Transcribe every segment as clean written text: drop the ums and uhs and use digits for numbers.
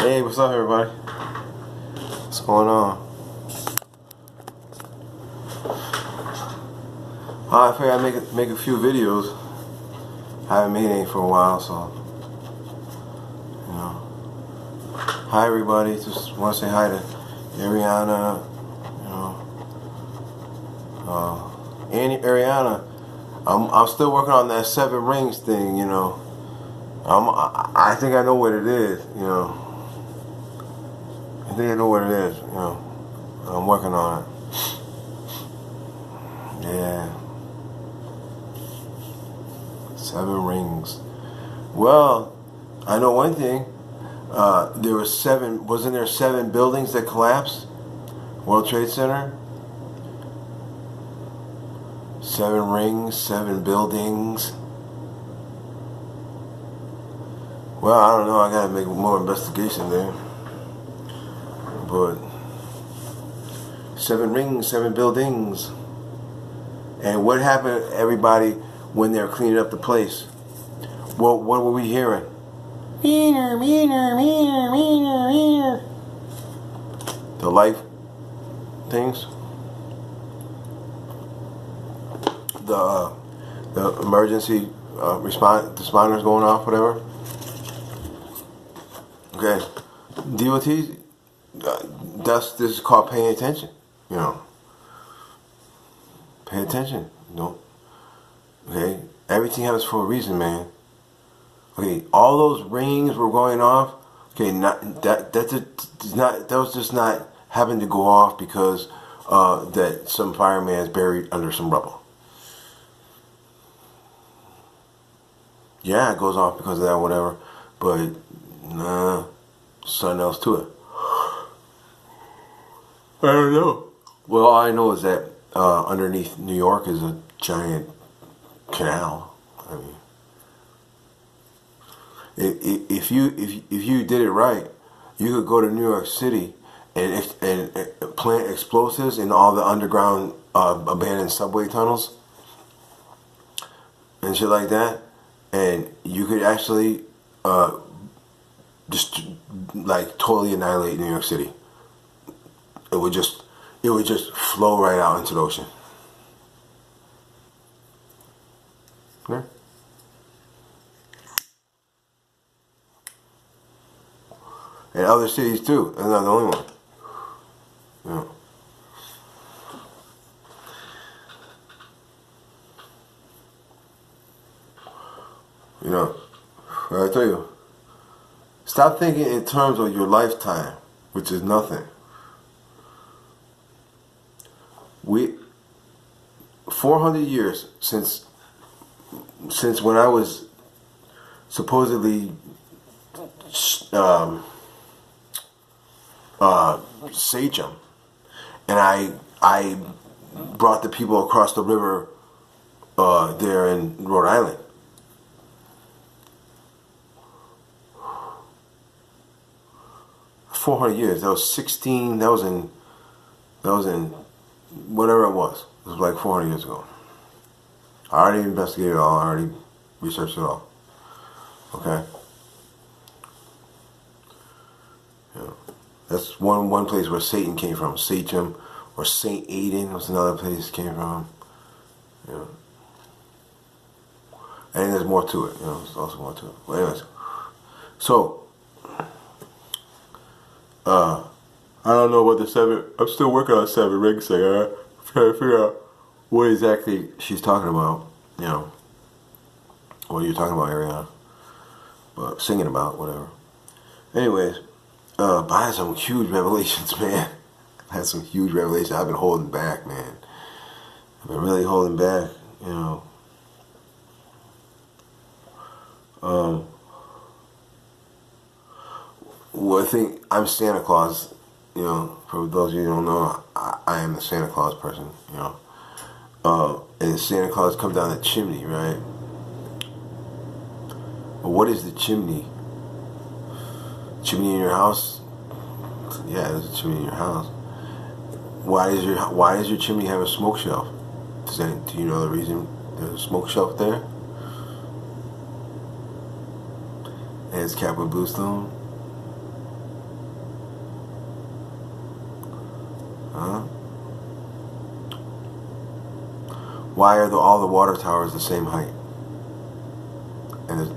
Hey, what's up, everybody? What's going on? I figured I'd make a few videos. I haven't made any for a while, so you know. Hi, everybody. Just want to say hi to Ariana. Ariana. I'm still working on that 7 rings thing. You know. I think I know what it is. You know. I think I know what it is. You know. I'm working on it. Yeah. 7 rings. Well, I know one thing. There was 7. Wasn't there 7 buildings that collapsed? World Trade Center. 7 rings, 7 buildings. Well, I don't know. I gotta make more investigation there. But 7 rings, 7 buildings. And what happened to everybody when they're cleaning up the place? Well, what were we hearing? Meaner, meaner, meaner, meaner, meaner. The life things. The emergency responders going off, whatever. Okay, DOT. This is called paying attention. You know, pay attention. You know. Okay, everything happens for a reason, man. Okay, all those rings were going off. Okay, that was just not having to go off because that some fireman is buried under some rubble. Yeah, it goes off because of that, whatever. But nah, something else to it. I don't know. Well, all I know is that underneath New York is a giant canal. I mean, if you did it right, you could go to New York City and plant explosives in all the underground abandoned subway tunnels and shit like that, and you could actually just like totally annihilate New York City. It would just flow right out into the ocean. Yeah. And other cities too. I'm not the only one. Yeah. You know, I tell you, stop thinking in terms of your lifetime, which is nothing. 400 years since when I was supposedly sachem, and I brought the people across the river there in Rhode Island. $400. That was 16. That was in whatever it was. It was like 400 years ago. I already investigated it all. I already researched it all. Okay. Yeah. That's one place where Satan came from. Sachem or Saint Aidan was another place it came from. Yeah. And there's more to it. You know, there's also more to it. But anyways, so. I don't know about the 7. I'm still working on 7 rings thing. I'm trying to figure out what exactly she's talking about. You know, what you're talking about, Ariana. But singing about, whatever. Anyways, but I had some huge revelations, man. I had some huge revelations. I've been holding back, man. I've been really holding back, you know. Well, I think I'm Santa Claus, you know, for those of you who don't know, I am the Santa Claus person, you know. And Santa Claus comes down the chimney, right? But what is the chimney? Chimney in your house? Yeah, there's a chimney in your house. Why does your chimney have a smoke shelf? Do you know the reason there's a smoke shelf there? And it's capped with bluestone. Why are all the water towers the same height? And there's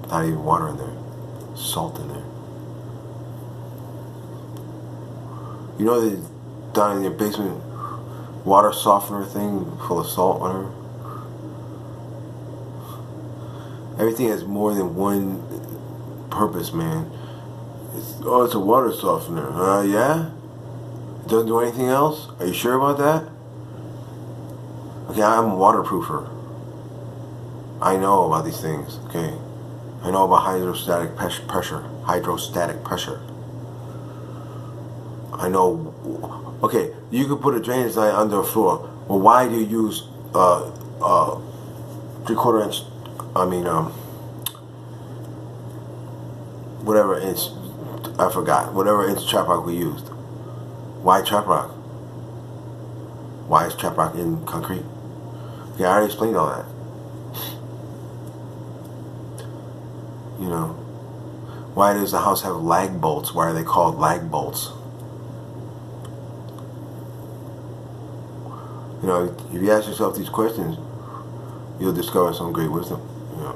not even water in there. Salt in there. You know they down in your basement water softener thing full of salt, whatever? Everything has more than one purpose, man. It's a water softener. Yeah? It doesn't do anything else? Are you sure about that? Okay, I'm a waterproofer. I know about these things, okay? I know about hydrostatic pressure. Hydrostatic pressure. I know. Okay, you could put a drainage line under a floor. Well, why do you use 3/4 inch? Whatever inch. I forgot. Whatever inch trap rock we used. Why trap rock? Why is trap rock in concrete? Okay, I already explained all that. You know, why does the house have lag bolts? Why are they called lag bolts? You know, if you ask yourself these questions, you'll discover some great wisdom. You know,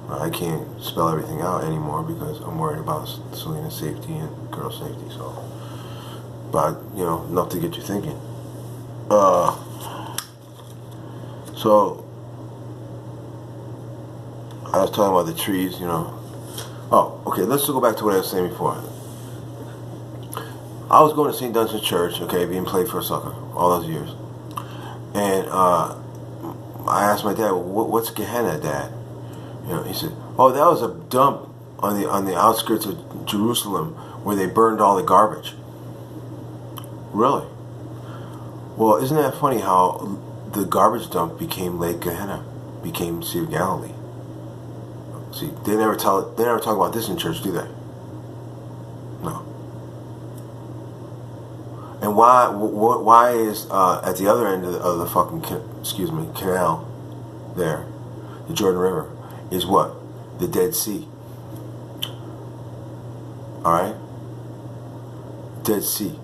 I can't spell everything out anymore because I'm worried about Selena's safety and girl safety. So, but you know, enough to get you thinking. So I was talking about the trees. You know. Oh, okay. Let's go back to what I was saying before. I was going to St. Dunstan's Church, okay, being played for a sucker all those years. And I asked my dad, what's Gehenna, Dad? You know, he said, oh, that was a dump on the outskirts of Jerusalem where they burned all the garbage. Really? Well, isn't that funny how the garbage dump became Lake Gehenna, became Sea of Galilee? See, they never talk about this in church, do they? No. And why is at the other end of the fucking canal there, the Jordan River, is what? The Dead Sea. All right? Dead Sea.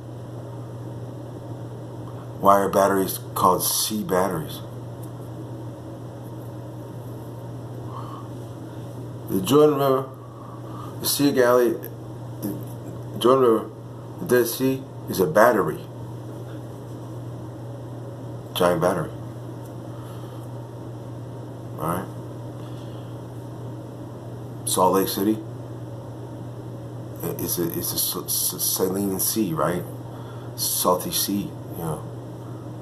Why are batteries called sea batteries? The Jordan River, the Sea of Galilee, the Jordan River, the Dead Sea is a battery. Giant battery. Alright? Salt Lake City, it's a saline sea, right? Salty sea, you know.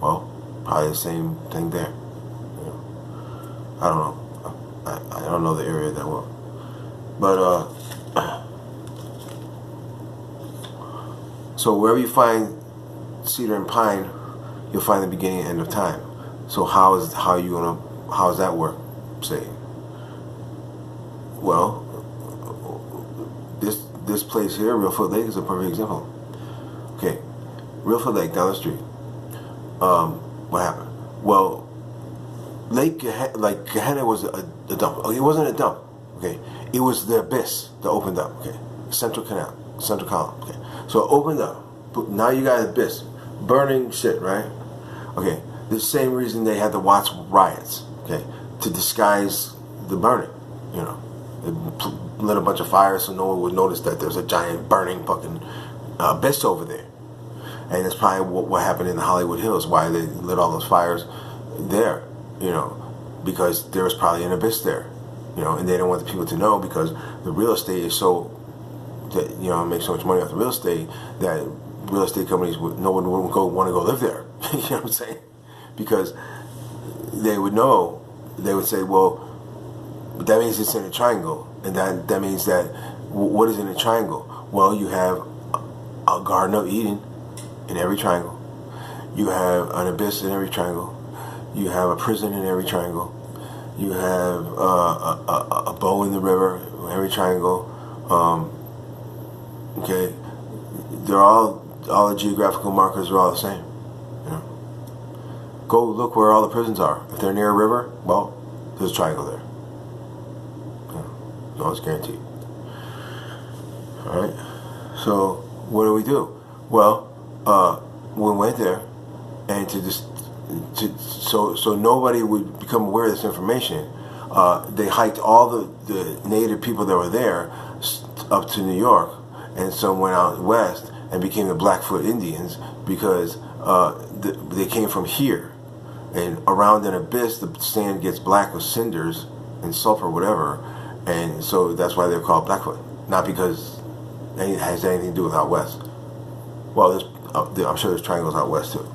Well, probably the same thing there. You know. I don't know. I don't know the area that well. But, so wherever you find cedar and pine, you'll find the beginning and end of time. So how does that work? Say, well, this place here, Reelfoot Lake, is a perfect example. Okay, Reelfoot Lake down the street. What happened? Well, Gehenna was a dump. Okay, it wasn't a dump. Okay, it was the abyss that opened up. Okay, central column. Okay, so it opened up. But now you got abyss, burning shit, right? Okay, the same reason they had the Watts riots. Okay, to disguise the burning. You know, they lit a bunch of fires so no one would notice that there's a giant burning fucking abyss over there. And that's probably what happened in the Hollywood Hills. Why they lit all those fires there. You know, because there was probably an abyss there. You know, and they don't want the people to know because the real estate is so that, you know, make so much money off the real estate that real estate companies no one would want to go live there. You know what I'm saying? Because they would know, they would say, well, that means it's in a triangle, and that means that what is in a triangle? Well, you have a Garden of Eden in every triangle. You have an abyss in every triangle. You have a prison in every triangle. You have a bow in the river in every triangle. Okay, they're all the geographical markers are all the same. You know, go look where all the prisons are. If they're near a river, well, there's a triangle there. No, it's guaranteed. All right. So what do? Well, we went there, and to just so nobody would become aware of this information. They hiked all the native people that were there up to New York, and some went out west and became the Blackfoot Indians because they came from here. And around an abyss, the sand gets black with cinders and sulfur, whatever, and so that's why they're called Blackfoot. Not because it has anything to do with out west. Well, I'm sure there's triangles out west too.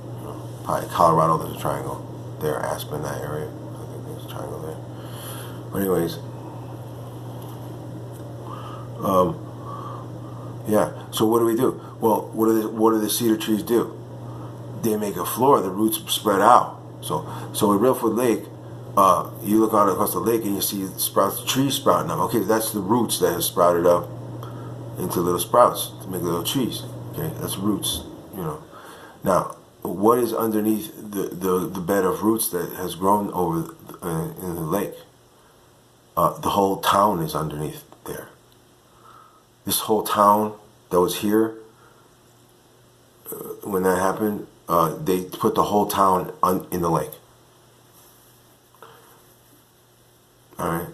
Probably Colorado, there's a triangle there. Aspen, that area, I think there's a triangle there. But anyways, yeah. So what do we do? Well, what do the cedar trees do? They make a floor. The roots spread out. So in Reelfoot Lake, you look out across the lake and you see trees sprouting up. Okay, that's the roots that have sprouted up into little sprouts to make little trees. Okay, that's roots. Now, what is underneath the bed of roots that has grown over in the lake? The whole town is underneath there. This whole town that was here when that happened, they put the whole town in the lake. All right.